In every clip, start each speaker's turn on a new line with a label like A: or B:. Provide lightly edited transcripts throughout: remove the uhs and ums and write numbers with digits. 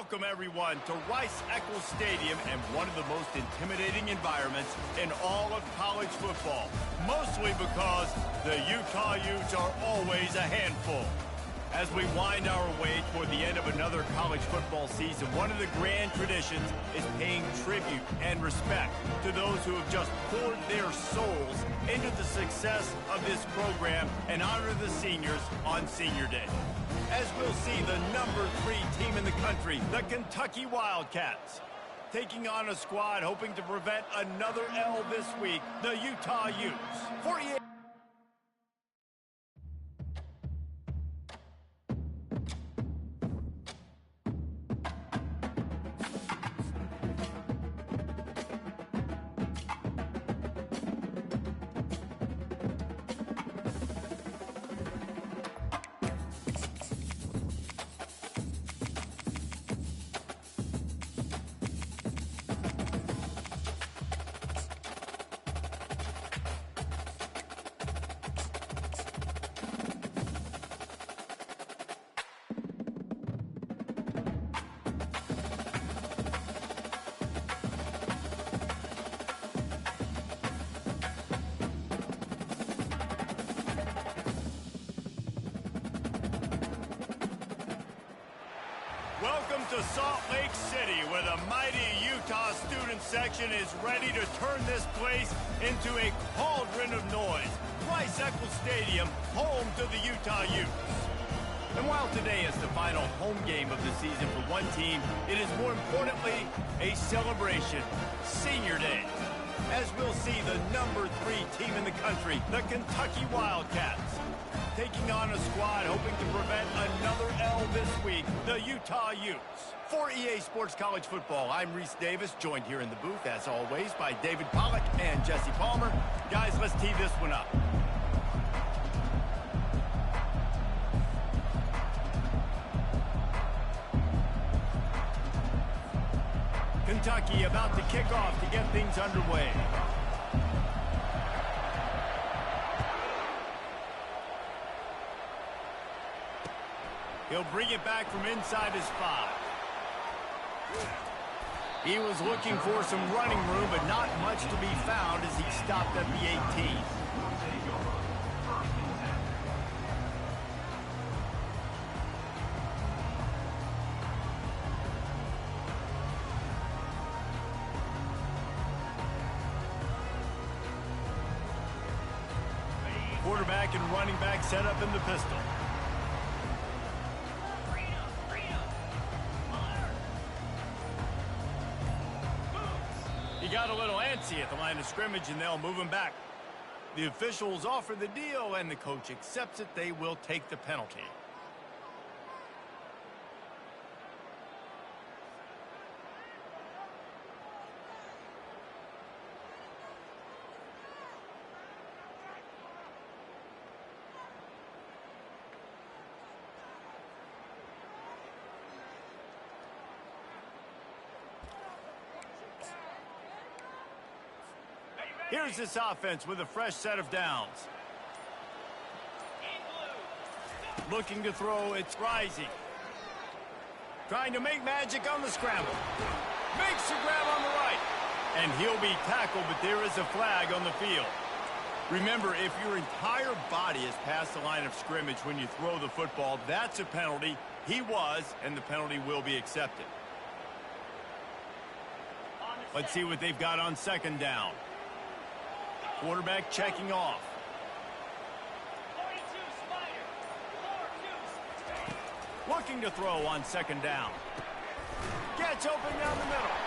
A: Welcome, everyone, to Rice-Eccles Stadium and one of the most intimidating environments in all of college football, mostly because the Utah Utes are always a handful. As we wind our way toward the end of another college football season, one of the grand traditions is paying tribute and respect to those who have just poured their souls into the success of this program and honor the seniors on Senior Day. As we'll see, the number 3 team in the country, the Kentucky Wildcats, taking on a squad hoping to prevent another L this week, the Utah Utes. 48. Welcome to Salt Lake City, where the mighty Utah student section is ready to turn this place into a cauldron of noise. Rice-Eccles Stadium, home to the Utah Utes. And while today is the final home game of the season for one team, it is more importantly a celebration, Senior Day. As we'll see, the number 3 team in the country, the Kentucky Wildcats, taking on a squad hoping to prevent another L this week, the Utah Utes. For EA Sports College Football, I'm Reese Davis, joined here in the booth, as always, by David Pollack and Jesse Palmer. Guys, let's tee this one up. Kentucky about to kick off to get things underway. He'll bring it back from inside his 5. He was looking for some running room, but not much to be found as he stopped at the 18. Quarterback and running back set up in the pistol. He got a little antsy at the line of scrimmage, and they'll move him back. The officials offer the deal, and the coach accepts it. They will take the penalty. Here's this offense with a fresh set of downs. Looking to throw, it's Rising. Trying to make magic on the scramble. Makes the grab on the right. And he'll be tackled, but there is a flag on the field. Remember, if your entire body is past the line of scrimmage when you throw the football, that's a penalty. He was, and the penalty will be accepted. Let's see what they've got on second down. Quarterback checking off. Looking to throw on second down. Gets open down the middle.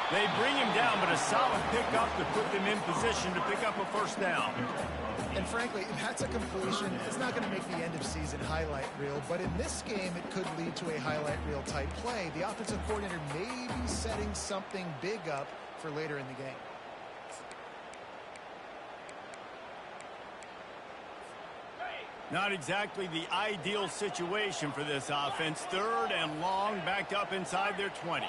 A: They bring him down, but a solid pickup to put them in position to pick up a first down.
B: And frankly, if that's a completion, it's not going to make the end-of-season highlight reel. But in this game, it could lead to a highlight reel type play. The offensive coordinator may be setting something big up for later in the game.
A: Not exactly the ideal situation for this offense. Third and long, backed up inside their 20.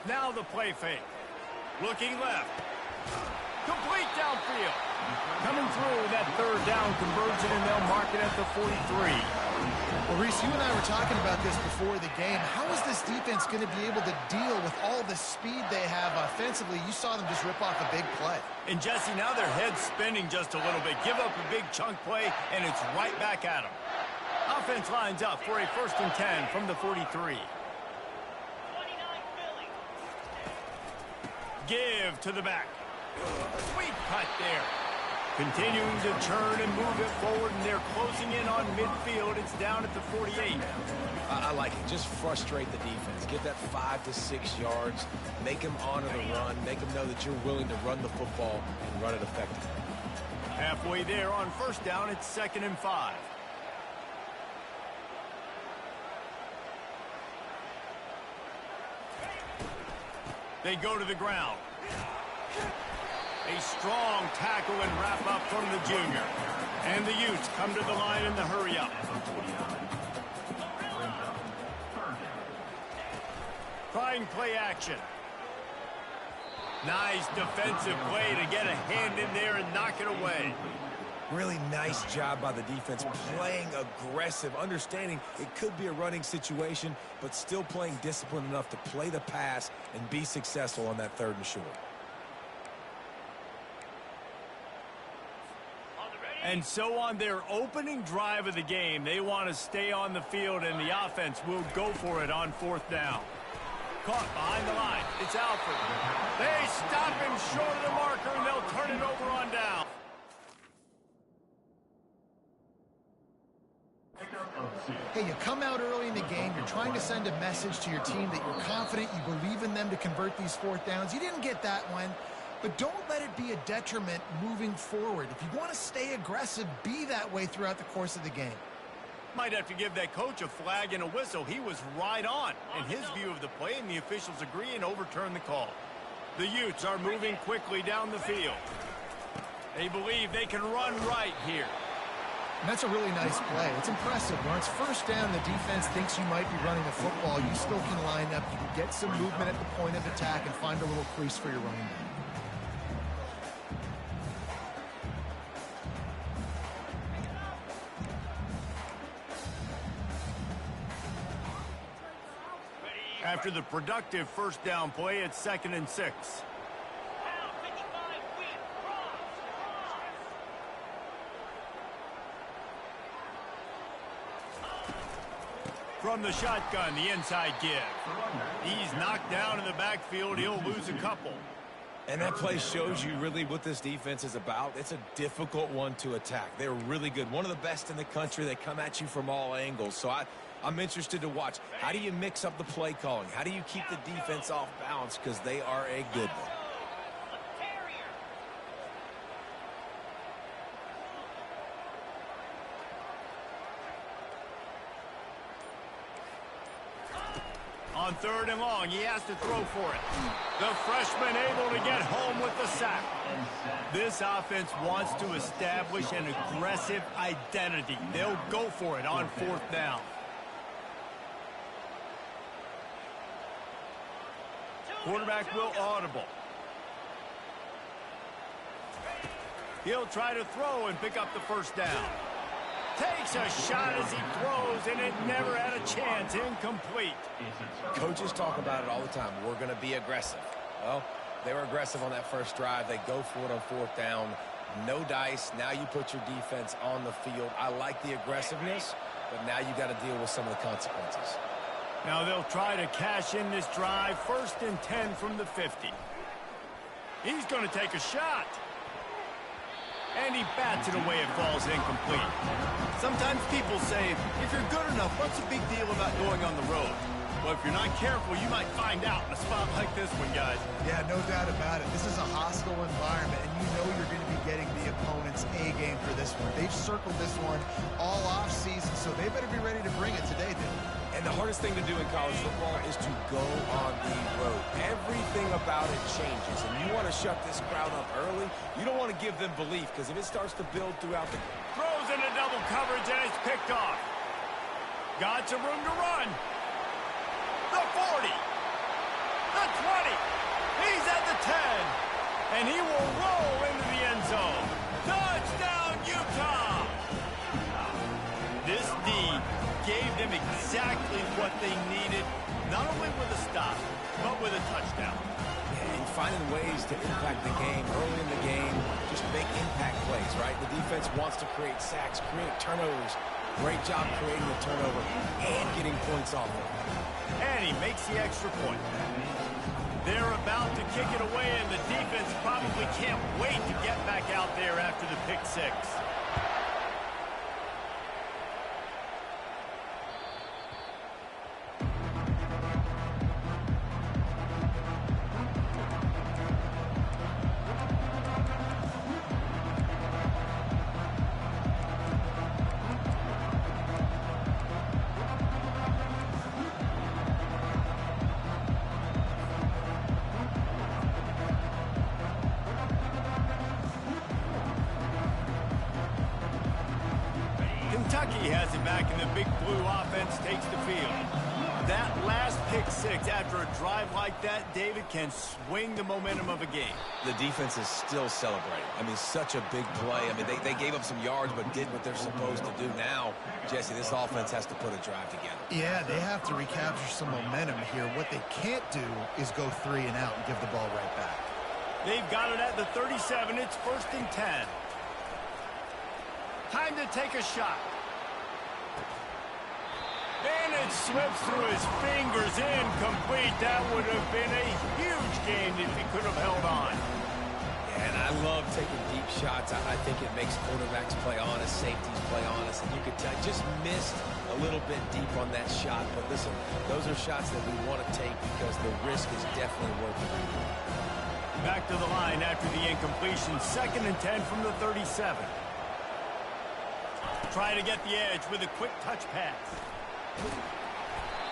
A: Now the play fake. Looking left. Complete downfield. Coming through with that third down conversion, and they'll mark it at the 43.
B: Well, Reese, you and I were talking about this before the game. How is this defense going to be able to deal with all the speed they have offensively? You saw them just rip off a big play.
A: And, Jesse, now their head's spinning just a little bit. Give up a big chunk play, and it's right back at them. Offense lines up for a 1st and 10 from the 43. Give to the back. Sweet cut there. Continuing to turn and move it forward, and they're closing in on midfield. It's down at the 48.
C: I like it. Just frustrate the defense. Get that 5 to 6 yards. Make them honor the run. Make them know that you're willing to run the football and run it effectively.
A: Halfway there on 1st down, it's 2nd and 5. They go to the ground. A strong tackle and wrap up from the junior. And the Utes come to the line in the hurry up. Trying play action. Nice defensive play to get a hand in there and knock it away.
C: Really nice job by the defense, playing aggressive, understanding it could be a running situation, but still playing disciplined enough to play the pass and be successful on that 3rd and short.
A: And so on their opening drive of the game, they want to stay on the field, and the offense will go for it on 4th down. Caught behind the line. It's Alford. They stop him short of the marker, and they'll turn it over on down.
B: Hey, you come out early in the game, you're trying to send a message to your team that you're confident, you believe in them to convert these 4th downs. You didn't get that one. But don't let it be a detriment moving forward. If you want to stay aggressive, be that way throughout the course of the game.
A: Might have to give that coach a flag and a whistle. He was right on in his view of the play, and the officials agree and overturn the call. The Utes are moving quickly down the field. They believe they can run right here.
B: And that's a really nice play. It's impressive. When it's 1st down, the defense thinks you might be running the football. You still can line up. You can get some movement at the point of attack and find a little crease for your running back.
A: After the productive 1st down play, it's 2nd and 6. From the shotgun, the inside give. He's knocked down in the backfield. He'll lose a couple.
C: And that play shows you really what this defense is about. It's a difficult one to attack. They're really good. One of the best in the country. They come at you from all angles. So I'm interested to watch. How do you mix up the play calling? How do you keep the defense off balance? Because they are a good one.
A: On 3rd and long, he has to throw for it. The freshman able to get home with the sack. This offense wants to establish an aggressive identity. They'll go for it on 4th down. Quarterback will audible. He'll try to throw and pick up the 1st down. Takes a shot as he throws, and it never had a chance. Incomplete.
C: Coaches talk about it all the time. We're going to be aggressive. Well, they were aggressive on that 1st drive. They go for it on 4th down. No dice. Now you put your defense on the field. I like the aggressiveness, but now you got to deal with some of the consequences.
A: Now they'll try to cash in this drive. 1st and 10 from the 50. He's going to take a shot. And he bats it away. It falls incomplete. Sometimes people say, if you're good enough, what's the big deal about going on the road? Well, if you're not careful, you might find out in a spot like this one, guys.
B: Yeah, no doubt about it. This is a hostile environment, and you know you're going to be getting the opponent's A game for this one. They've circled this one all off season, so they better be ready to bring it today, dude.
C: And the hardest thing to do in college football is to go on the road. Everything about it changes, and you want to shut this crowd up early. You don't want to give them belief, because if it starts to build throughout the...
A: Throws into double coverage, and it's picked off. Got some room to run. The 40. The 20. He's at the 10. And he will roll exactly what they needed, not only with a stop, but with a touchdown.
C: And finding ways to impact the game early in the game, just make impact plays, right? The defense wants to create sacks, create turnovers. Great job creating the turnover and getting points off it.
A: And he makes the extra point. They're about to kick it away, and the defense probably can't wait to get back out there after the pick six. Kentucky has it back, and the Big Blue offense takes the field. That last pick six after a drive like that, David, can swing the momentum of a game.
C: The defense is still celebrating. I mean, such a big play. I mean, they gave up some yards but did what they're supposed to do. Now, Jesse, this offense has to put a drive together.
B: Yeah, they have to recapture some momentum here. What they can't do is go 3 and out and give the ball right back.
A: They've got it at the 37. It's 1st and 10. Time to take a shot. And it slips through his fingers, incomplete. That would have been a huge gain if he could have held on.
C: Yeah, and I love taking deep shots. I think it makes quarterbacks play honest, safeties play honest. And you could tell, just missed a little bit deep on that shot. But listen, those are shots that we want to take because the risk is definitely worth it.
A: Back to the line after the incompletion. 2nd and 10 from the 37. Try to get the edge with a quick touch pass.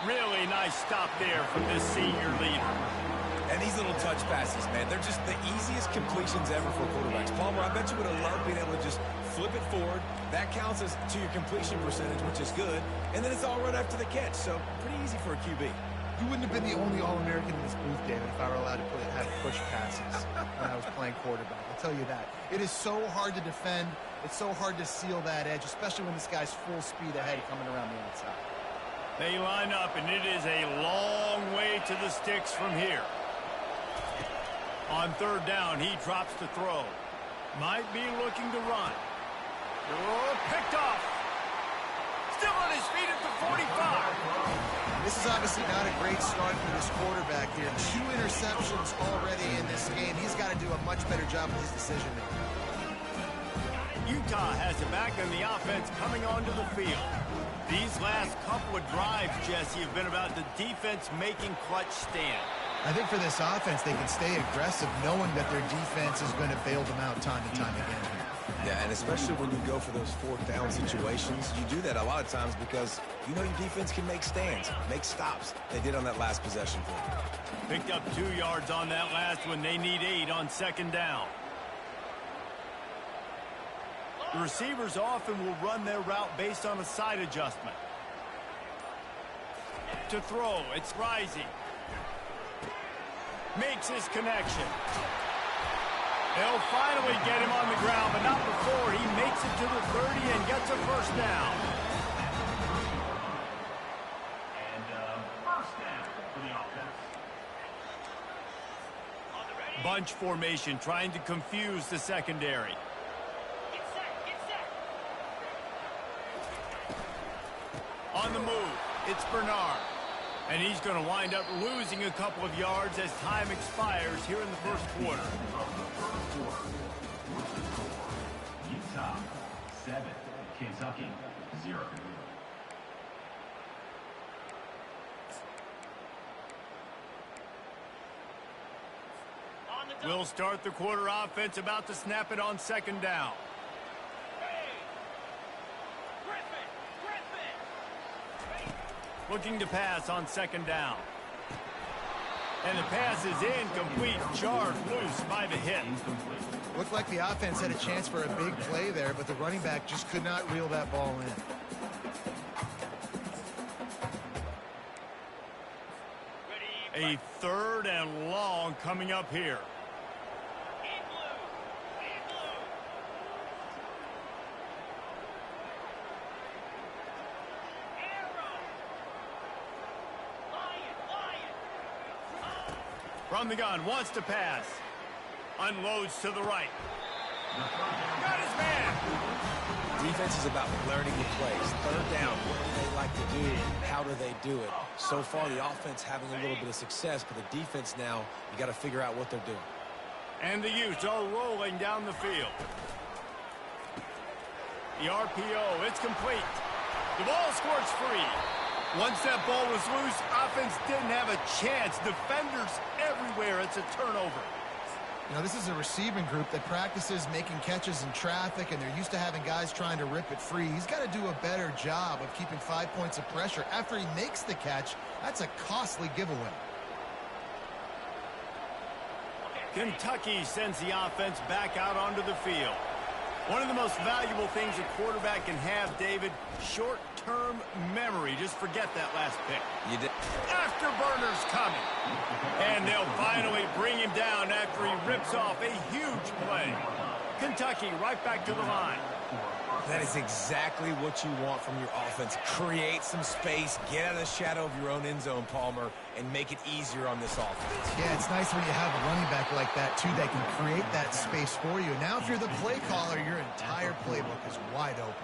A: Really nice stop there from this senior leader.
C: And these little touch passes, man, they're just the easiest completions ever for quarterbacks. Palmer, I bet you would have loved being able to just flip it forward. That counts as to your completion percentage, which is good. And then it's all right after the catch, so pretty easy for a QB.
B: You wouldn't have been the only All-American in this booth, David, if I were allowed to have push passes when I was playing quarterback. I'll tell you that. It is so hard to defend. It's so hard to seal that edge, especially when this guy's full speed ahead coming around the outside.
A: They line up, and it is a long way to the sticks from here. On 3rd down, he drops to throw. Might be looking to run. Oh, picked off. Still on his feet at the 45.
B: This is obviously not a great start for this quarterback here. 2 interceptions already in this game. He's got to do a much better job with his decision-making.
A: Utah has it back, and the offense coming onto the field. These last couple of drives, Jesse, have been about the defense making clutch stand.
B: I think for this offense, they can stay aggressive knowing that their defense is going to bail them out time and time again.
C: Yeah, and especially when you go for those 4th down situations, you do that a lot of times because you know your defense can make stands, make stops. They did on that last possession play.
A: Picked up 2 yards on that last one. They need 8 on 2nd down. The receivers often will run their route based on a side adjustment. To throw, it's Rising. Makes his connection. They'll finally get him on the ground, but not before he makes it to the 30 and gets a 1st down.
D: And 1st down for the offense.
A: Bunch formation trying to confuse the secondary. On the move, it's Bernard. And he's going to wind up losing a couple of yards as time expires here in the 1st quarter.
D: Utah 7, Kentucky 0.
A: We'll start the quarter offense, about to snap it on 2nd down. Looking to pass on 2nd down. And the pass is incomplete. Jarred loose by the hit.
B: Looked like the offense had a chance for a big play there, but the running back just could not reel that ball in.
A: A 3rd and long coming up here. From the gun, wants to pass. Unloads to the right. Got his man.
C: Defense is about learning the plays. Third down, what do they like to do? How do they do it? So far, the offense having a little bit of success, but the defense now, you got to figure out what they're doing.
A: And the Utes are rolling down the field. The RPO, it's complete. The ball squirts free. Once that ball was loose, offense didn't have a chance. Defenders everywhere. It's a turnover.
B: You know, this is a receiving group that practices making catches in traffic, and they're used to having guys trying to rip it free. He's got to do a better job of keeping 5 points of pressure. After he makes the catch, that's a costly giveaway.
A: Kentucky sends the offense back out onto the field. One of the most valuable things a quarterback can have, David, short-term memory. Just forget that last pick.
C: You did.
A: Afterburners coming. And they'll finally bring him down after he rips off a huge play. Kentucky right back to the line.
C: That is exactly what you want from your offense. Create some space, get out of the shadow of your own end zone, Palmer, and make it easier on this offense.
B: Yeah, it's nice when you have a running back like that, too, that can create that space for you. Now, if you're the play caller, your entire playbook is wide open.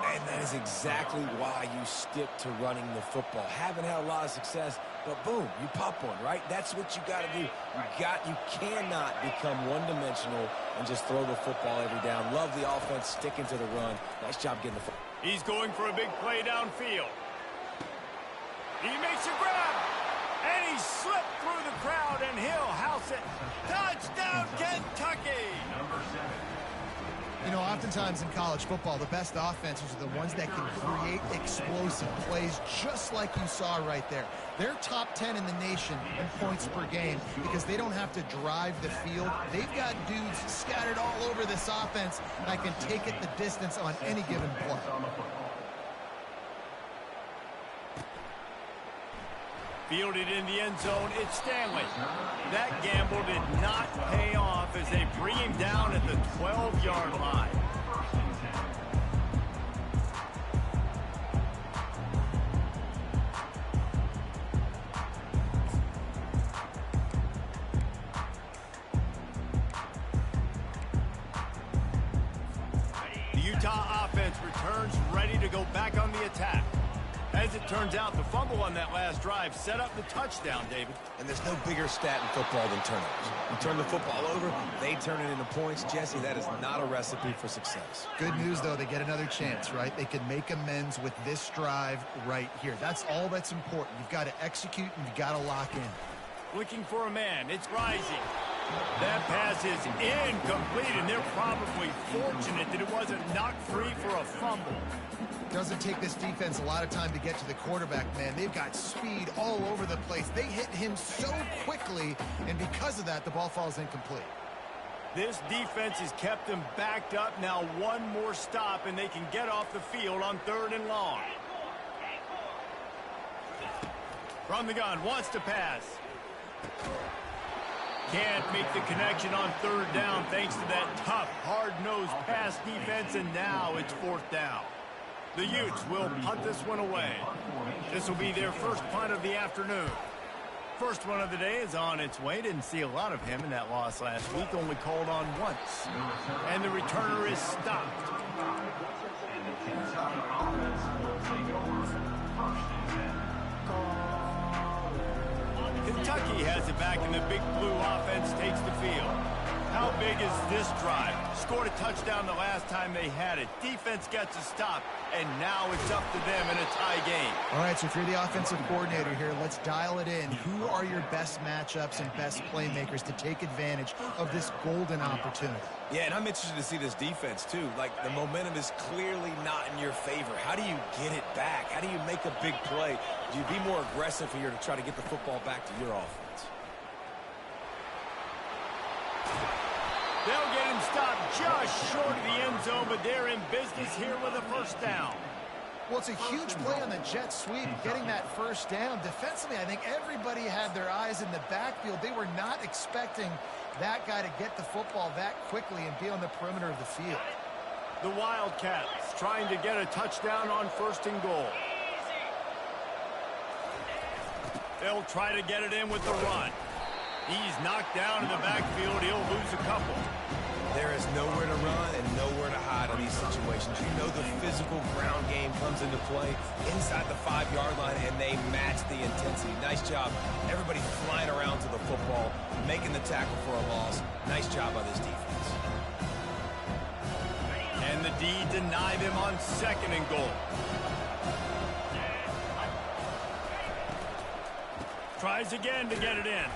C: And that is exactly why you stick to running the football. Haven't had a lot of success, but boom, you pop one, right? That's what you got to do. You cannot become one-dimensional and just throw the football every down. Love the offense sticking to the run. Nice job getting the football.
A: He's going for a big play downfield. He makes a grab, and he slipped through the crowd, and he'll house it. Touchdown, Kentucky!
B: You know, oftentimes in college football, the best offenses are the ones that can create explosive plays, just like you saw right there. They're top 10 in the nation in points per game because they don't have to drive the field. They've got dudes scattered all over this offense that can take it the distance on any given play.
A: Fielded in the end zone, it's Stanley. That gamble did not pay off as they bring him down at the 12-yard line. The Utah offense returns ready to go back on the attack. As it turns out, the fumble on that last drive set up the touchdown, David.
C: And there's no bigger stat in football than turnovers. You turn the football over, they turn it into points. Jesse, that is not a recipe for success.
B: Good news, though, they get another chance, right? They can make amends with this drive right here. That's all that's important. You've got to execute and you've got to lock in.
A: Looking for a man. It's Rising. That pass is incomplete, and they're probably fortunate that it wasn't knocked free for a fumble.
B: Doesn't take this defense a lot of time to get to the quarterback, man. They've got speed all over the place. They hit him so quickly, and because of that, the ball falls incomplete.
A: This defense has kept them backed up. Now one more stop, and they can get off the field on 3rd and long. From the gun, wants to pass. Can't make the connection on 3rd down thanks to that tough, hard-nosed pass defense, and now it's 4th down. The Utes will punt this one away. This will be their first punt of the afternoon. First one of the day is on its way. Didn't see a lot of him in that loss last week. Only called on once. And the returner is stopped. Kentucky has it back, and the Big Blue offense takes the field. How big is this drive? Scored a touchdown the last time they had it. Defense gets a stop, and now it's up to them in a tie game.
B: All right, so if you're the offensive coordinator here, let's dial it in. Who are your best matchups and best playmakers to take advantage of this golden opportunity?
C: Yeah, and I'm interested to see this defense, too. Like, the momentum is clearly not in your favor. How do you get it back? How do you make a big play? Do you be more aggressive here to try to get the football back to your offense?
A: They'll get him stopped just short of the end zone, but they're in business here with a first down.
B: Well, it's a huge play on the jet sweep, getting that first down. Defensively, I think everybody had their eyes in the backfield. They were not expecting that guy to get the football that quickly and be on the perimeter of the field.
A: The Wildcats trying to get a touchdown on 1st and goal. They'll try to get it in with the run. He's knocked down in the backfield. He'll lose a couple.
C: There is nowhere to run and nowhere to hide in these situations. You know the physical ground game comes into play inside the 5-yard line, and they match the intensity. Nice job. Everybody flying around to the football, making the tackle for a loss. Nice job by this defense.
A: And the D denied him on 2nd and goal. Tries again to get it in.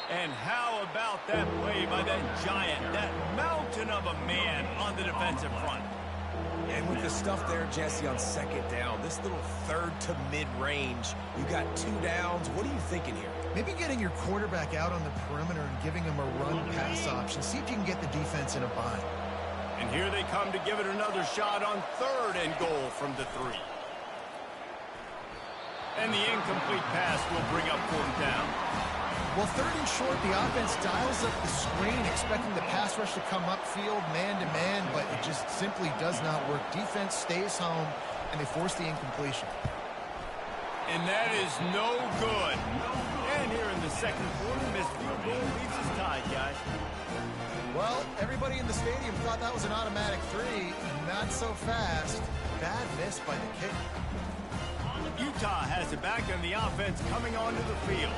A: And how about that play by that giant, that mountain of a man on the defensive front?
C: And with the stuff there, Jesse, on 2nd down, this little 3rd to mid-range, you got 2 downs. What are you thinking here?
B: Maybe getting your quarterback out on the perimeter and giving him a run-pass option. See if you can get the defense in a bind.
A: And here they come to give it another shot on 3rd and goal from the 3. And the incomplete pass will bring up 4th down.
B: Well, 3rd and short, the offense dials up the screen, expecting the pass rush to come upfield man-to-man, but it just simply does not work. Defense stays home, and they force the incompletion.
A: And that is no good. And here in the 2nd quarter, missed field goal leaves us tied, guys.
B: Well, everybody in the stadium thought that was an automatic 3. Not so fast. Bad miss by the kicker.
A: Utah has it back on the offense coming onto the field.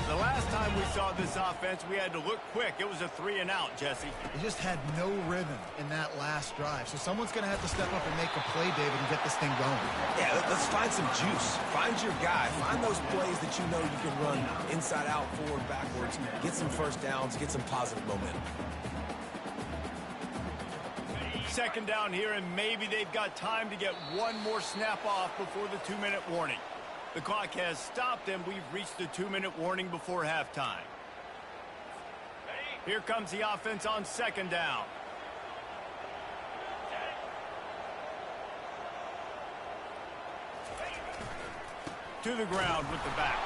A: The last time we saw this offense, we had to look quick. It was a 3-and-out, Jesse.
B: They just had no rhythm in that last drive. So someone's going to have to step up and make a play, David, and get this thing going.
C: Yeah, let's find some juice. Find your guy. Find those plays that you know you can run inside out, forward, backwards. Get some first downs. Get some positive momentum.
A: 2nd down here, and maybe they've got time to get one more snap off before the 2-minute warning. The clock has stopped, and we've reached the 2-minute warning before halftime. Here comes the offense on 2nd down. To the ground with the back.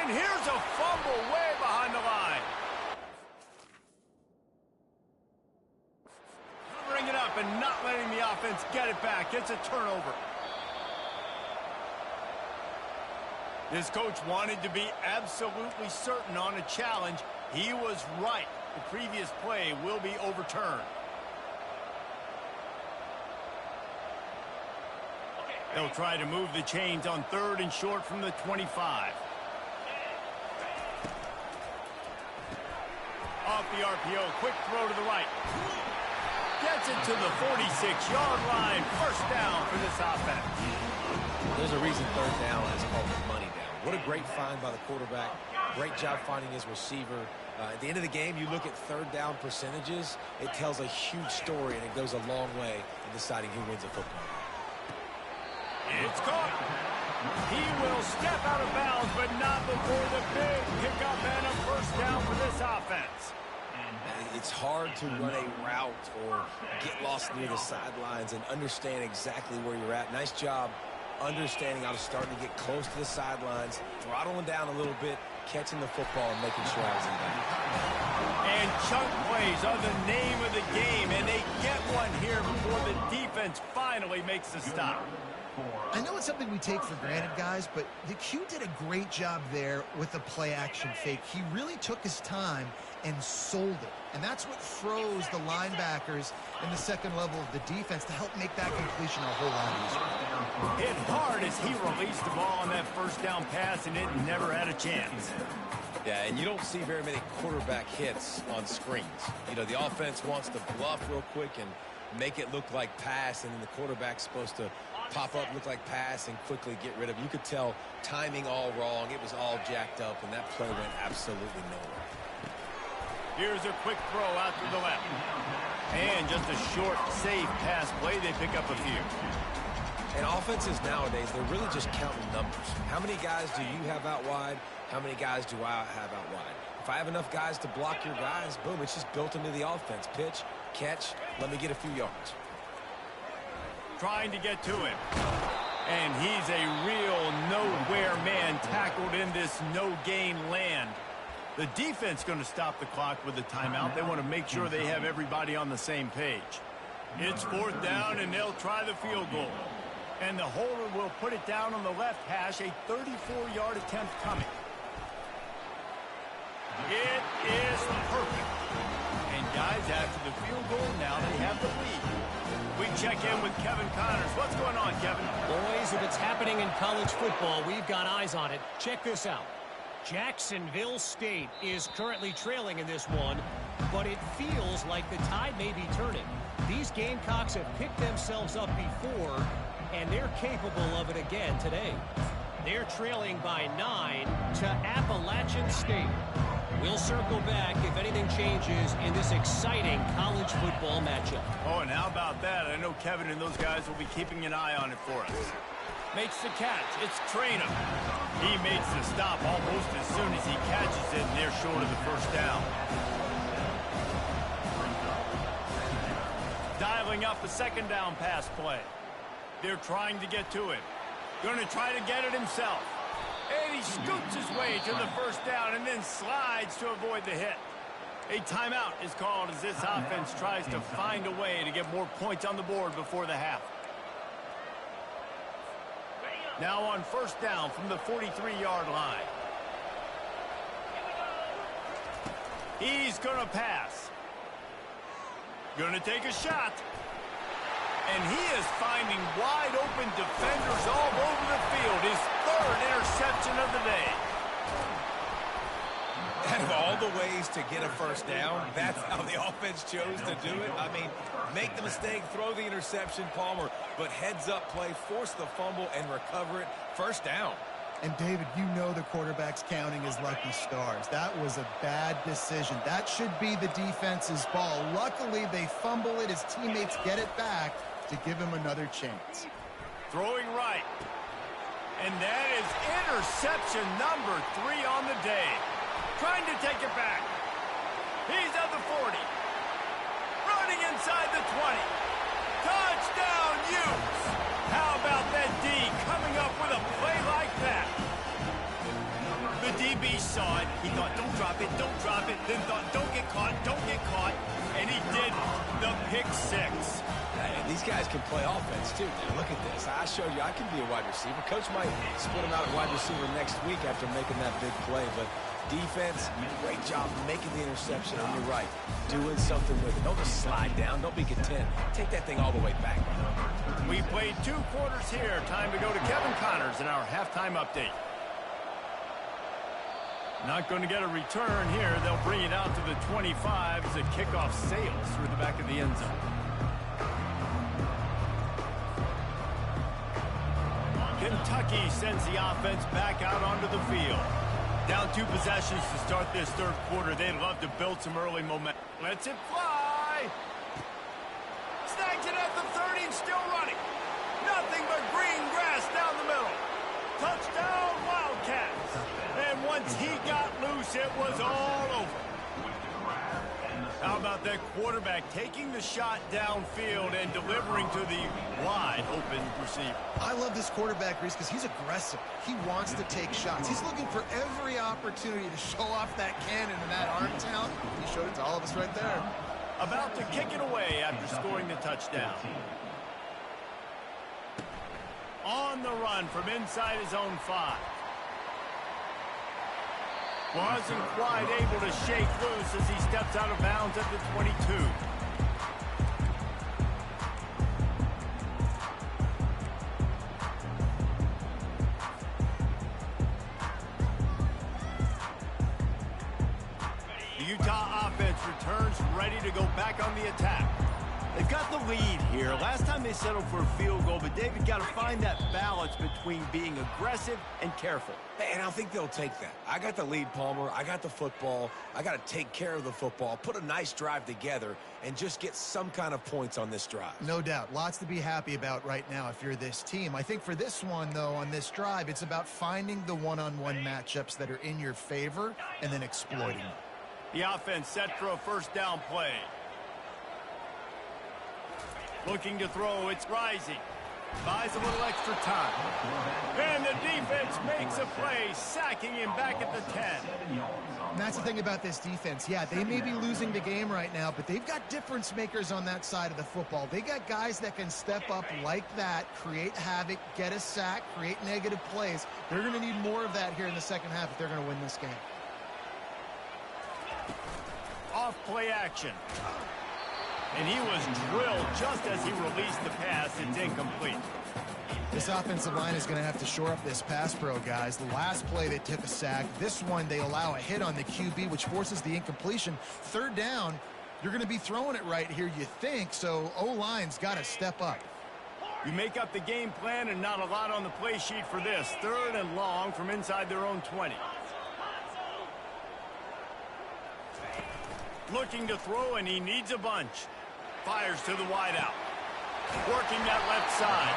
A: And here's a fumble way behind the line. Bring it up and not letting the offense get it back. It's a turnover. This coach wanted to be absolutely certain on a challenge. He was right. The previous play will be overturned. They'll try to move the chains on 3rd and short from the 25. Off the RPO, quick throw to the right. Gets it to the 46-yard line. 1st down for this offense.
C: There's a reason 3rd down is called the money down. What a great find by the quarterback. Great job finding his receiver. At the end of the game, you look at 3rd down percentages. It tells a huge story, and it goes a long way in deciding who wins a football game.
A: It's caught. He will step out of bounds, but not before the big pickup and a 1st down for this offense.
C: It's hard to run a route or get lost near the sidelines and understand exactly where you're at. Nice job understanding how to start to get close to the sidelines, throttling down a little bit, catching the football and making sure I was in bounds.
A: And chunk plays are the name of the game, and they get one here before the defense finally makes the stop.
B: I know it's something we take for granted, guys, but the Q did a great job there with the play-action fake. He really took his time and sold it. And that's what froze the linebackers in the 2nd level of the defense to help make that completion a whole lot easier.
A: Hit hard as he released the ball on that 1st down pass, and it never had a chance.
C: Yeah, and you don't see very many quarterback hits on screens. You know, the offense wants to bluff real quick and make it look like pass, and then the quarterback's supposed to pop up, look like pass, and quickly get rid of it. You could tell timing all wrong. It was all jacked up, and that play went absolutely nowhere.
A: Here's a quick throw out to the left. And just a short, safe pass play. They pick up a few.
C: And offenses nowadays, they're really just counting numbers. How many guys do you have out wide? How many guys do I have out wide? If I have enough guys to block your guys, boom, it's just built into the offense. Pitch, catch, let me get a few yards.
A: Trying to get to him. And he's a real nowhere man tackled in this no-gain land. The defense going to stop the clock with a timeout. They want to make sure they have everybody on the same page. It's 4th down, and they'll try the field goal. And the holder will put it down on the left hash, a 34-yard attempt coming. It is perfect. And guys, after the field goal, now they have the lead. We check in with Kevin Connors. What's going on, Kevin?
E: Boys, if it's happening in college football, we've got eyes on it. Check this out. Jacksonville State is currently trailing in this one, but it feels like the tide may be turning. These Gamecocks have picked themselves up before, and they're capable of it again today. They're trailing by 9 to Appalachian State. We'll circle back if anything changes in this exciting college football matchup.
A: Oh, and how about that? I know Kevin and those guys will be keeping an eye on it for us. Makes the catch. It's Traynor. He makes the stop almost as soon as he catches it, and they're short of the first down. Dialing up a second down pass play. They're trying to get to him. Going to try to get it himself. And he scoots his way to the first down and then slides to avoid the hit. A timeout is called as this offense tries to find a way to get more points on the board before the half. Now on first down from the 43-yard line. He's going to pass. Going to take a shot. And he is finding wide-open defenders all over the field. His third interception of the day.
C: Out of all the ways to get a first down, that's how the offense chose to do it. I mean, make the mistake, throw the interception, Palmer, but heads-up play, force the fumble, and recover it. First down.
B: And, David, you know the quarterback's counting his lucky stars. That was a bad decision. That should be the defense's ball. Luckily, they fumble it. His teammates get it back to give him another chance.
A: Throwing right. And that is interception number 3 on the day. Trying to take it back. He's at the 40. Running inside the 20. Touchdown, Utes! How about that D coming up with a play like that? The DB saw it. He thought, don't drop it, don't drop it. Then thought, don't get caught, don't get caught. And he did the pick 6.
C: Hey, these guys can play offense, too. Now, look at this. I showed you I can be a wide receiver. Coach might split him out at wide receiver next week after making that big play. But defense, you did a great job making the interception. And you're right, doing something with it. Don't just slide down. Don't be content. Take that thing all the way back.
A: We played 2 quarters here. Time to go to Kevin Connors in our halftime update. Not going to get a return here. They'll bring it out to the 25 as a kickoff sails through the back of the end zone. Kentucky sends the offense back out onto the field. Down 2 possessions to start this third quarter. They'd love to build some early momentum. Lets it fly. Snags it at the 30 and still running. Nothing but green grass down the middle. Touchdown, Wildcats. And once he got loose, it was all over. How about that quarterback taking the shot downfield and delivering to the wide-open receiver?
B: I love this quarterback, Reese, because he's aggressive. He wants to take shots. He's looking for every opportunity to show off that cannon and that arm talent. He showed it to all of us right there.
A: About to kick it away after scoring the touchdown. On the run from inside his own 5. Wasn't quite able to shake loose as he steps out of bounds at the 22. The Utah offense returns ready to go back on the attack. They've got the lead here. Last time they settled for a field goal, but David got to find that balance between being aggressive and careful.
C: And I think they'll take that. I got the lead, Palmer. I got the football. I got to take care of the football, put a nice drive together, and just get some kind of points on this drive.
B: No doubt. Lots to be happy about right now if you're this team. I think for this one, though, on this drive, it's about finding the one-on-one matchups that are in your favor and then exploiting them.
A: The offense set for a first down play. Looking to throw, it's Rising. Buys a little extra time. And the defense makes a play, sacking him back at the 10.
B: And that's the thing about this defense. Yeah, they may be losing the game right now, but they've got difference makers on that side of the football. They got guys that can step up like that, create havoc, get a sack, create negative plays. They're going to need more of that here in the second half if they're going to win this game.
A: off play action. And he was drilled just as he released the pass. It's incomplete.
B: This offensive line is going to have to shore up this pass pro, guys. The last play they took a sack. This one they allow a hit on the QB, which forces the incompletion. Third down, you're going to be throwing it right here, you think, so O-line's got to step up.
A: You make up the game plan and not a lot on the play sheet for this. Third and long from inside their own 20. Looking to throw, and he needs a bunch. Fires to the wideout. Working that left side.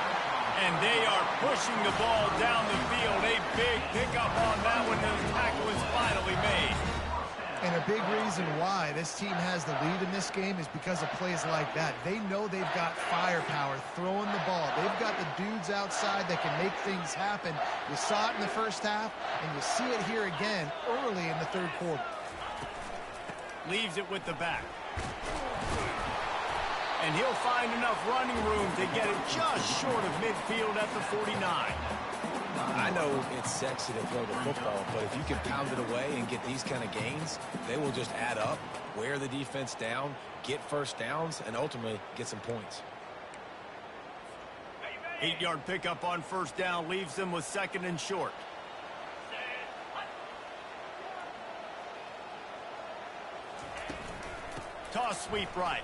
A: And they are pushing the ball down the field. A big pickup on that one. The tackle is finally made.
B: And a big reason why this team has the lead in this game is because of plays like that. They know they've got firepower throwing the ball. They've got the dudes outside that can make things happen. You saw it in the first half, and you see it here again early in the third quarter.
A: Leaves it with the back. And he'll find enough running room to get it just short of midfield at the 49.
C: I know it's sexy to throw the football, but if you can pound it away and get these kind of gains, they will just add up, wear the defense down, get first downs, and ultimately get some points.
A: 8-yard pickup on first down leaves them with second and short. Toss sweep right.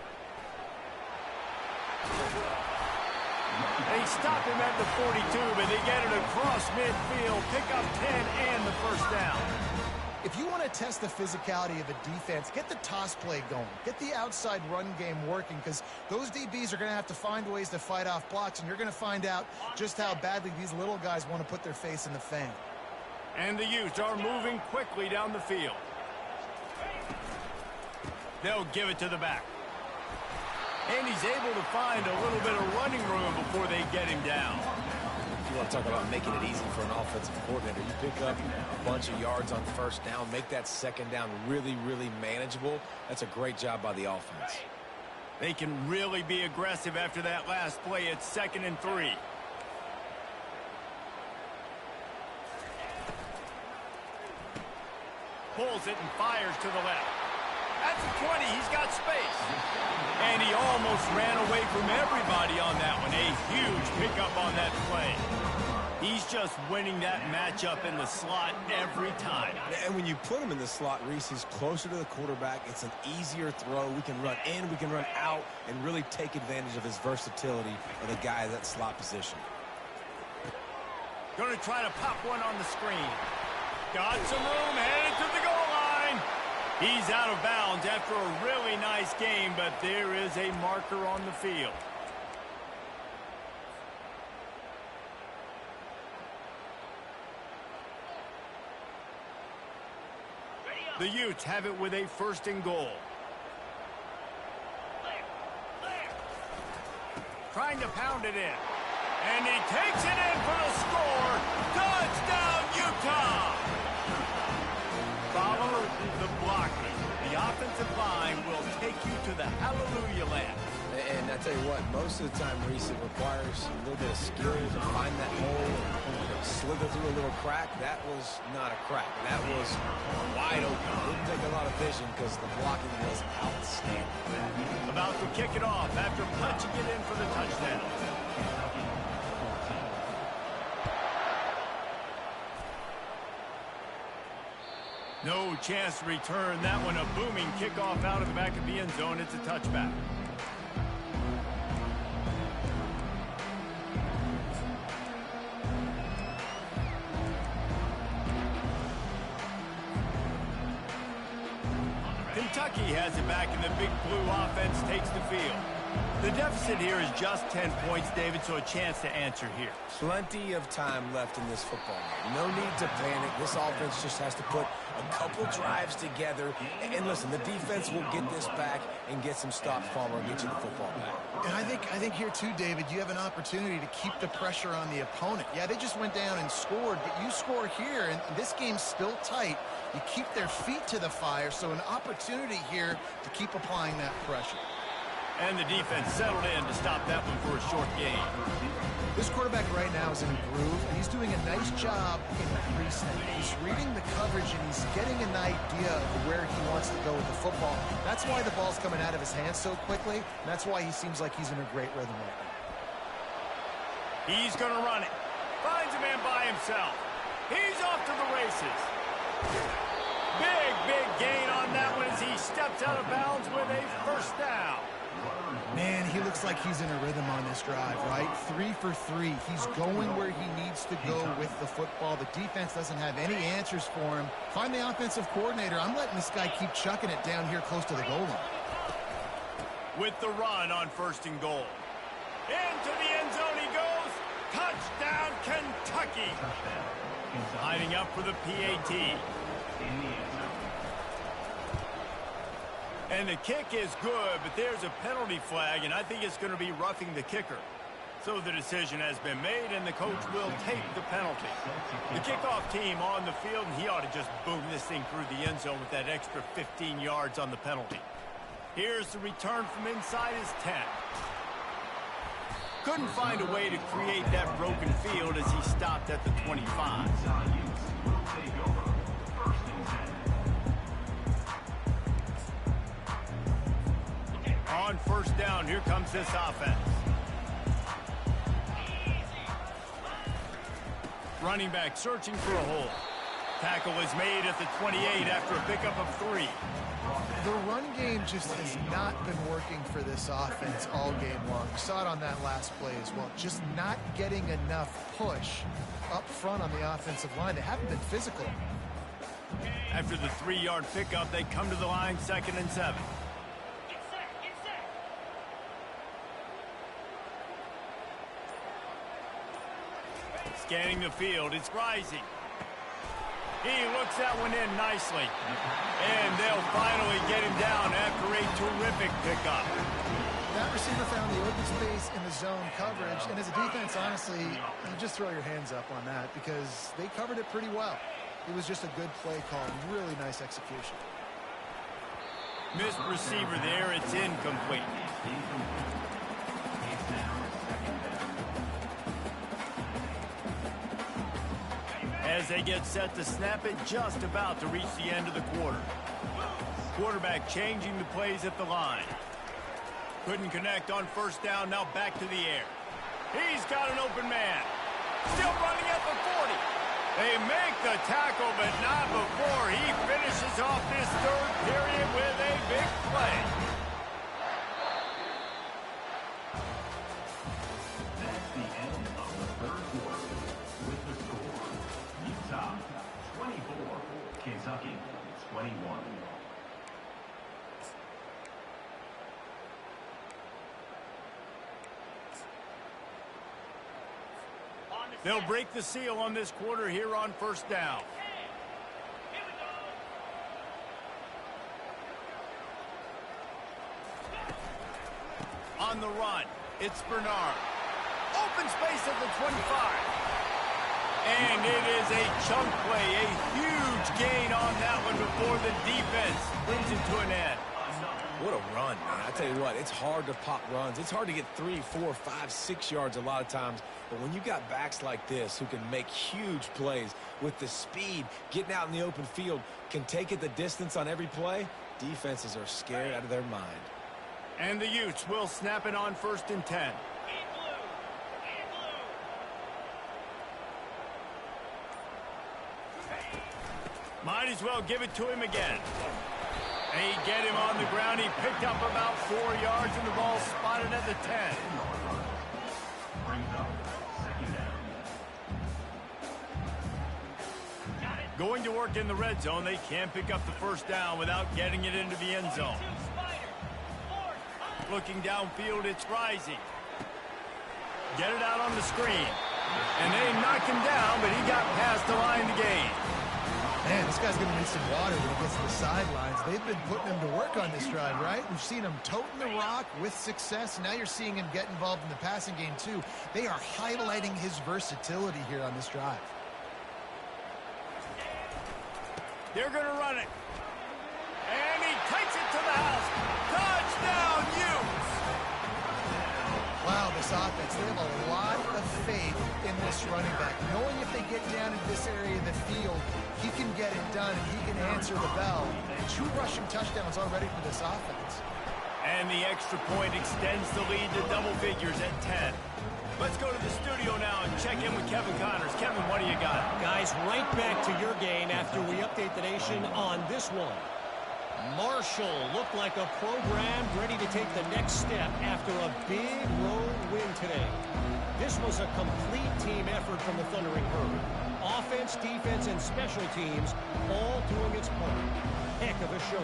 A: They stop him at the 42, but they get it across midfield. Pick up 10 and the first down.
B: If you want to test the physicality of a defense, get the toss play going. Get the outside run game working, because those DBs are going to have to find ways to fight off blocks, and you're going to find out just how badly these little guys want to put their face in the fan.
A: And the Utes are moving quickly down the field. They'll give it to the back. And he's able to find a little bit of running room before they get him down.
C: You want to talk about making it easy for an offensive coordinator. You pick up a bunch of yards on first down, make that second down really, really manageable. That's a great job by the offense.
A: They can really be aggressive after that last play. It's 2nd and 3. Pulls it and fires to the left. At the 20, he's got space. And he almost ran away from everybody on that one. A huge pickup on that play. He's just winning that matchup in the slot every time.
C: And when you put him in the slot, Reese, he's closer to the quarterback. It's an easier throw. We can run in, we can run out, and really take advantage of his versatility of the guy at that slot position.
A: Going to try to pop one on the screen. Got some room, headed to the goal line. He's out of bounds after a really nice game, but there is a marker on the field. The Utes have it with a 1st and goal. Trying to pound it in. And he takes it in for the score. Touchdown, Utah! Follow the blocking. The offensive line will take you to the hallelujah land.
C: And I tell you what, most of the time, Reese, it requires a little bit of skill to find that hole and slither through a little crack. That was not a crack. That was wide open. Didn't take a lot of vision because the blocking was outstanding.
A: About to kick it off after punching it in for the touchdown. No chance to return that one. A booming kickoff out of the back of the end zone. It's a touchback. Kentucky has it back, and the Big Blue offense takes the field. The deficit here is just 10 points, David, so a chance to answer here.
C: Plenty of time left in this football game. No need to panic. This offense just has to put a couple drives together. And listen, the defense will get this back and get some stops, Palmer, and get you the football back.
B: And I think here too, David, you have an opportunity to keep the pressure on the opponent. Yeah, they just went down and scored, but you score here, and this game's still tight. You keep their feet to the fire, so an opportunity here to keep applying that pressure.
A: And the defense settled in to stop that one for a short gain.
B: This quarterback right now is in a groove, and he's doing a nice job increasing it. He's reading the coverage, and he's getting an idea of where he wants to go with the football. That's why the ball's coming out of his hands so quickly, and that's why he seems like he's in a great rhythm right now.
A: He's going to run it. Finds a man by himself. He's off to the races. Big gain on that one as he steps out of bounds with a first down.
B: Man, he looks like he's in a rhythm on this drive, right? 3 for 3. He's going where he needs to go with the football. The defense doesn't have any answers for him. If I'm the offensive coordinator, I'm letting this guy keep chucking it down here close to the goal line.
A: With the run on 1st and goal. Into the end zone he goes. Touchdown, Kentucky. Lining up for the PAT. And the kick is good, but there's a penalty flag, and I think it's going to be roughing the kicker. So the decision has been made, and the coach will take the penalty. The kickoff team on the field, and he ought to just boom this thing through the end zone with that extra 15 yards on the penalty. Here's the return from inside his 10. Couldn't find a way to create that broken field as he stopped at the 25. On 1st down, here comes this offense. Running back searching for a hole. Tackle is made at the 28 after a pickup of 3.
B: The run game just has not been working for this offense all game long. We saw it on that last play as well. Just not getting enough push up front on the offensive line. They haven't been physical.
A: After the 3-yard pickup, they come to the line 2nd and 7. Scanning the field, it's Rising. He looks that one in nicely. And they'll finally get him down after a terrific pickup.
B: That receiver found the open space in the zone coverage. And as a defense, honestly, you just throw your hands up on that because they covered it pretty well. It was just a good play call. Really nice execution.
A: Missed receiver there. It's incomplete. As they get set to snap it, just about to reach the end of the quarter. Quarterback changing the plays at the line. Couldn't connect on 1st down, now back to the air. He's got an open man. Still running at the 40. They make the tackle, but not before he finishes off this 3rd period with a big play.
D: That's the end of the 3rd quarter. With the score, Utah 24, Kentucky 21.
A: They'll break the seal on this quarter here on 1st down. On the run, it's Bernard. Open space at the 25. And it is a chunk play, a huge gain on that one before the defense brings it to an end.
C: What a run, man. I tell you what, it's hard to pop runs. It's hard to get 3, 4, 5, 6 yards a lot of times. But when you got backs like this who can make huge plays with the speed, getting out in the open field, can take it the distance on every play, defenses are scared out of their mind.
A: And the Utes will snap it on 1st and 10. Might as well give it to him again. They get him on the ground. He picked up about 4 yards, and the ball spotted at the 10. Going to work in the red zone. They can't pick up the 1st down without getting it into the end zone. Looking downfield, it's Rising. Get it out on the screen. And they knock him down, but he got past the line to gain.
B: Man, this guy's going to need some water when he gets to the sidelines. They've been putting him to work on this drive, right? We've seen him toting the rock with success. Now you're seeing him get involved in the passing game, too. They are highlighting his versatility here on this drive.
A: They're going to run it. And he takes it to the house. Touchdown, Utes!
B: in this running back. Knowing if they get down into this area of the field, he can get it done and he can answer the bell. 2 rushing touchdowns already for this offense.
A: And the extra point extends the lead to double figures at 10. Let's go to the studio now and check in with Kevin Connors. Kevin, what do you got?
E: Guys, right back to your game after we update the nation on this one. Marshall looked like a program ready to take the next step after a big road win today. This was a complete team effort from the Thundering Herd. Offense, defense, and special teams all doing its part. Heck of a show.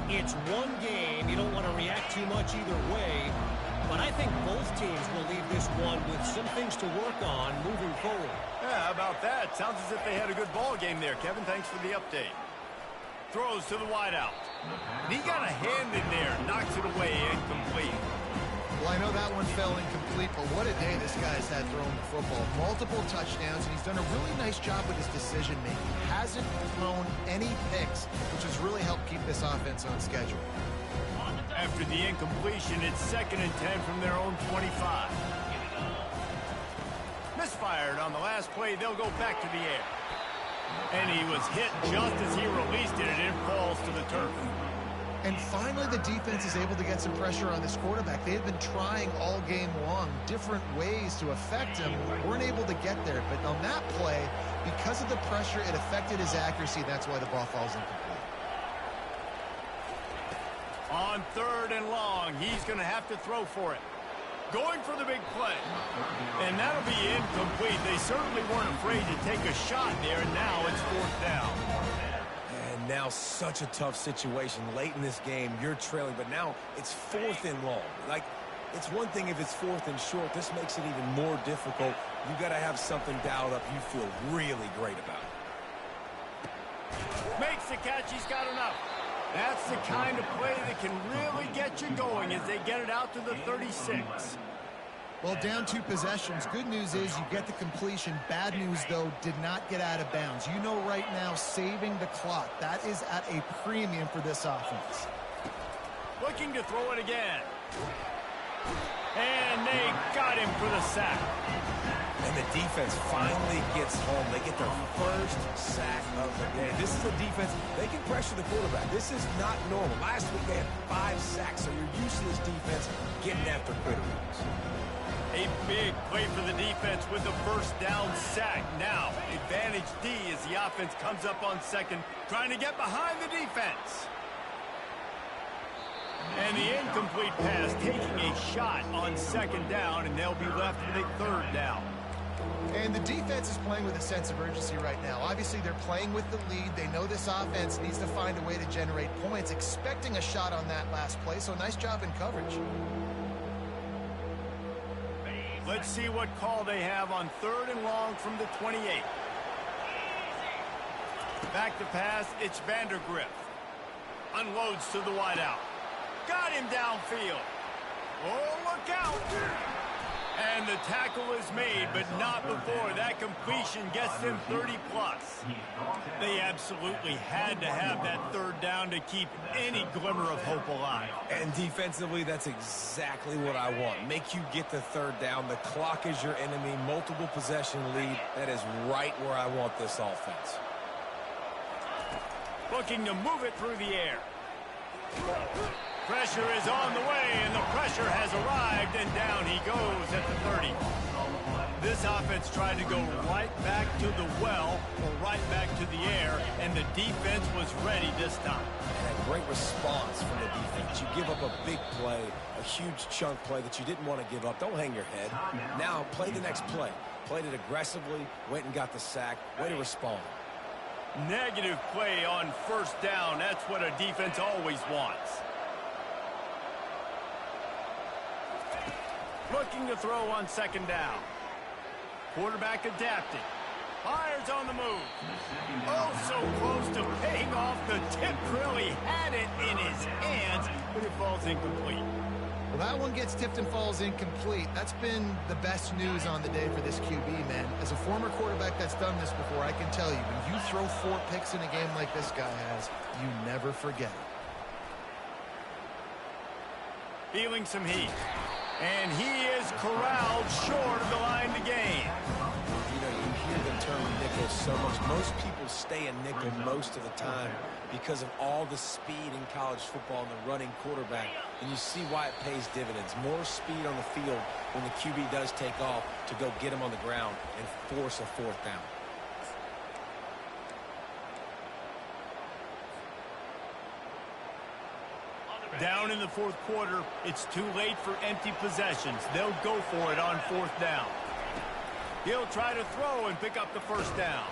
E: It's one game. You don't want to react too much either way. But I think both teams will leave this one with some things to work on moving forward.
A: Yeah, how about that? Sounds as if they had a good ball game there. Kevin, thanks for the update. Throws to the wideout. And he got a hand in there. Knocks it away. Incomplete.
B: Well, I know that one fell incomplete, but what a day this guy's had throwing the football. Multiple touchdowns, and he's done a really nice job with his decision-making. Hasn't thrown any picks, which has really helped keep this offense on schedule.
A: After the incompletion, it's 2nd and 10 from their own 25. Misfired on the last play. They'll go back to the air. And he was hit just as he released it, and it falls to the turf.
B: And finally, the defense is able to get some pressure on this quarterback. They had been trying all game long different ways to affect him. Weren't able to get there. But on that play, because of the pressure, it affected his accuracy. That's why the ball falls incomplete.
A: On 3rd and long, he's going to have to throw for it. Going for the big play. And that'll be incomplete. They certainly weren't afraid to take a shot there, and now it's 4th down.
C: And now such a tough situation late in this game. You're trailing, but now it's 4th and long. Like, it's one thing if it's 4th and short. This makes it even more difficult. You got to have something dialed up you feel really great about.
A: Makes the catch. He's got enough. That's the kind of play that can really get you going as they get it out to the 36.
B: Well, down 2 possessions. Good news is you get the completion. Bad news, though, did not get out of bounds. You know right now, saving the clock. That is at a premium for this offense.
A: Looking to throw it again. And they got him for the sack.
C: And the defense finally gets home. They get their first sack of the game. This is a defense, they can pressure the quarterback. This is not normal. Last week they had 5 sacks, so you're used to this defense getting after quarterbacks.
A: A big play for the defense with the 1st down sack. Now, advantage D as the offense comes up on 2nd, trying to get behind the defense. And the incomplete pass taking a shot on 2nd down, and they'll be left with a 3rd down.
B: And the defense is playing with a sense of urgency right now. Obviously, they're playing with the lead. They know this offense needs to find a way to generate points, expecting a shot on that last play, so nice job in coverage.
A: Let's see what call they have on 3rd and long from the 28. Back to pass, it's Vandergriff. Unloads to the wideout. Got him downfield. Oh, look out! And the tackle is made, but not before that completion gets them 30-plus. They absolutely had to have that 3rd down to keep any glimmer of hope alive.
C: And defensively, that's exactly what I want. Make you get the 3rd down. The clock is your enemy. Multiple possession lead. That is right where I want this offense.
A: Looking to move it through the air. Pressure is on the way, and the pressure has arrived, and down he goes at the 30. This offense tried to go right back to the well or right back to the air, and the defense was ready this time.
C: And a great response from the defense. You give up a big play, a huge chunk play that you didn't want to give up. Don't hang your head. Now play the next play. Played it aggressively, went and got the sack. Way to respond.
A: Negative play on 1st down. That's what a defense always wants. Looking to throw on 2nd down. Quarterback adapted. Fires on the move. Oh, so close to paying off. The tip really had it in his hands, but it falls incomplete.
B: Well, that one gets tipped and falls incomplete. That's been the best news on the day for this QB, man. As a former quarterback that's done this before, I can tell you, when you throw 4 picks in a game like this guy has, you never forget it.
A: Feeling some heat. And he is corralled short of the line to gain.
C: You know, you hear the term nickel so much. Most people stay in nickel most of the time because of all the speed in college football and the running quarterback. And you see why it pays dividends. More speed on the field when the QB does take off to go get him on the ground and force a fourth down.
A: Down in the fourth quarter, it's too late for empty possessions. They'll go for it on fourth down. He'll try to throw and pick up the first down.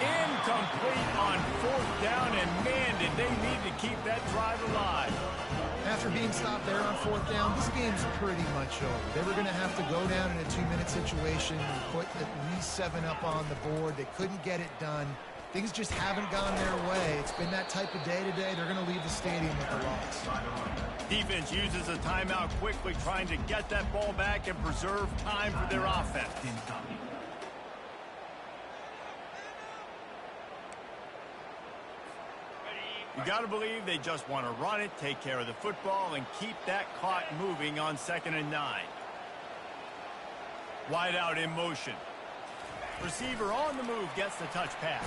A: Incomplete on fourth down, and man, did they need to keep that drive alive.
B: After being stopped there on fourth down, this game's pretty much over. They were going to have to go down in a 2-minute situation and put at least 7 up on the board. They couldn't get it done. Things just haven't gone their way. It's been that type of day today. They're going to leave the stadium with a loss.
A: Defense uses a timeout quickly, trying to get that ball back and preserve time for their offense. You got to believe they just want to run it, take care of the football, and keep that clock moving on 2nd and 9. Wide out in motion. Receiver on the move gets the touch pass.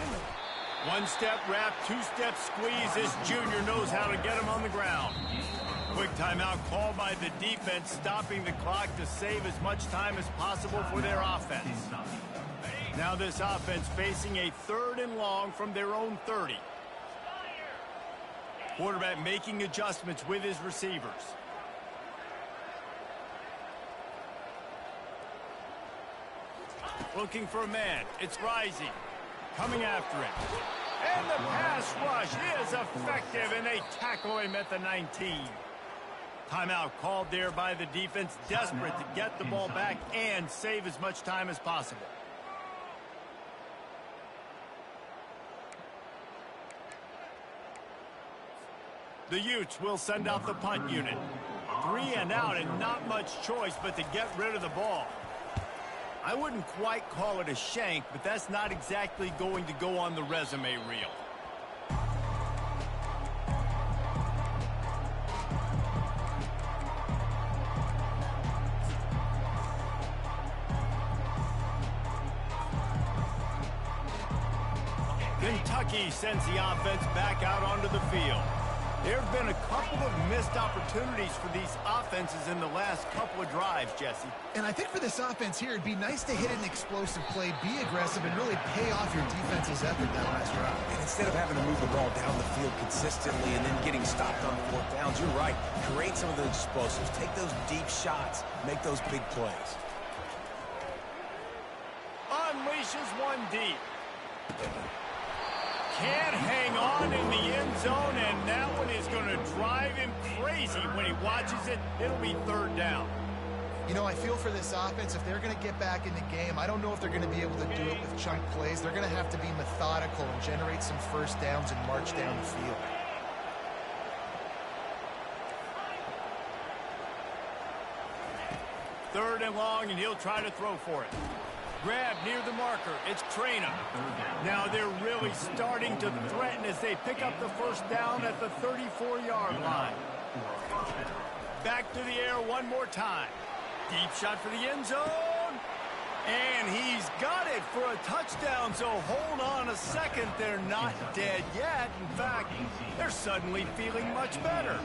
A: 1-step wrap, 2-step squeeze. This junior knows how to get him on the ground. Quick timeout called by the defense, stopping the clock to save as much time as possible for their offense. Now this offense facing a 3rd and long from their own 30. Quarterback making adjustments with his receivers. Looking for a man. It's Rising. Coming after him. And the pass rush is effective, and they tackle him at the 19. Timeout called there by the defense, desperate to get the ball back and save as much time as possible. The Utes will send out the punt unit. 3 and out, and not much choice but to get rid of the ball. I wouldn't quite call it a shank, but that's not exactly going to go on the resume reel. Kentucky sends the offense back out onto the field. There have been a couple of missed opportunities for these offenses in the last couple of drives, Jesse.
B: And I think for this offense here, it'd be nice to hit an explosive play, be aggressive, and really pay off your defense's effort that last drive.
C: And instead of having to move the ball down the field consistently and then getting stopped on 4th downs, you're right. Create some of those explosives. Take those deep shots. Make those big plays.
A: Unleashes one deep. Can't hang on in the end zone, and that one is going to drive him crazy when he watches it. It'll be 3rd down.
B: You know, I feel for this offense, if they're going to get back in the game, I don't know if they're going to be able to do it with chunk plays. They're going to have to be methodical and generate some first downs and march down the field.
A: Third and long, and he'll try to throw for it. Grab near the marker. It's Traina. Now they're really starting to threaten as they pick up the first down at the 34-yard line. Back to the air one more time. Deep shot for the end zone. And he's got it for a touchdown, so hold on a second. They're not dead yet. In fact, they're suddenly feeling much better.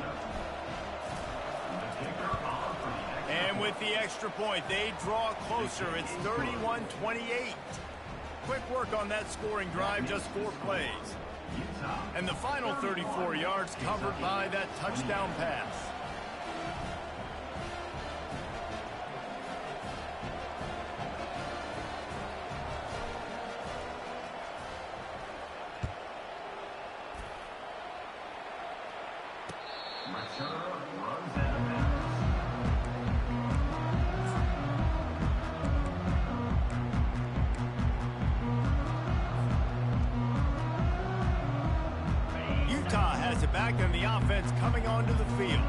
A: And with the extra point, they draw closer. It's 31-28. Quick work on that scoring drive, just 4 plays. And the final 34 yards covered by that touchdown pass. Back and the offense coming onto the field.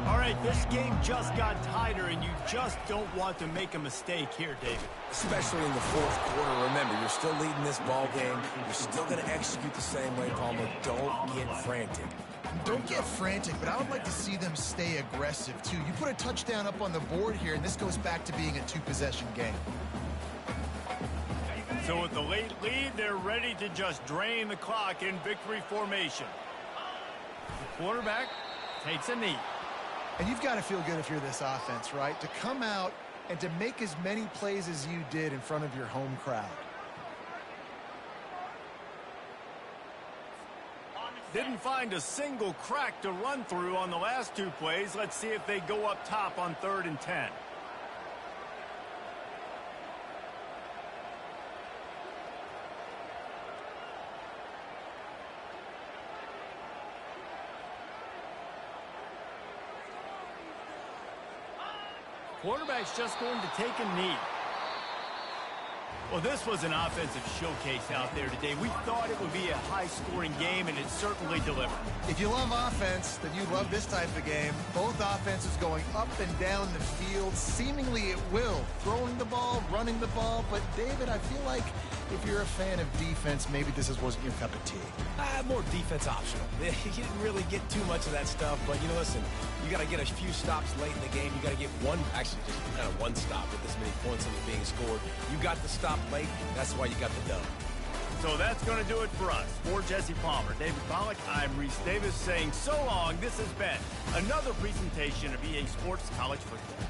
A: All right, this game just got tighter, and you just don't want to make a mistake here, David.
C: Especially in the 4th quarter. Remember, you're still leading this ball game. You're still going to execute the same way, Palmer. Don't get frantic.
B: Don't get frantic, but I would like to see them stay aggressive, too. You put a touchdown up on the board here, and this goes back to being a two-possession game.
A: So with the late lead, they're ready to just drain the clock in victory formation. The quarterback takes a knee.
B: And you've got to feel good if you're this offense, right? To come out and to make as many plays as you did in front of your home crowd.
A: Didn't find a single crack to run through on the last two plays. Let's see if they go up top on 3rd and 10. Quarterback's just going to take a knee. Well, this was an offensive showcase out there today. We thought it would be a high-scoring game, and it certainly delivered.
B: If you love offense, then you love this type of game. Both offenses going up and down the field, seemingly at will. Throwing the ball, running the ball. But, David, I feel like if you're a fan of defense, maybe this wasn't your cup of tea.
C: More defense optional. You didn't really get too much of that stuff, but, listen, you got to get a few stops late in the game. You got to get just kind of one stop with this many points that are being scored. You got the stop late. That's why you got the dub.
A: So that's going to do it for us. For Jesse Palmer, David Pollack, I'm Reese Davis saying so long. This has been another presentation of EA Sports College Football.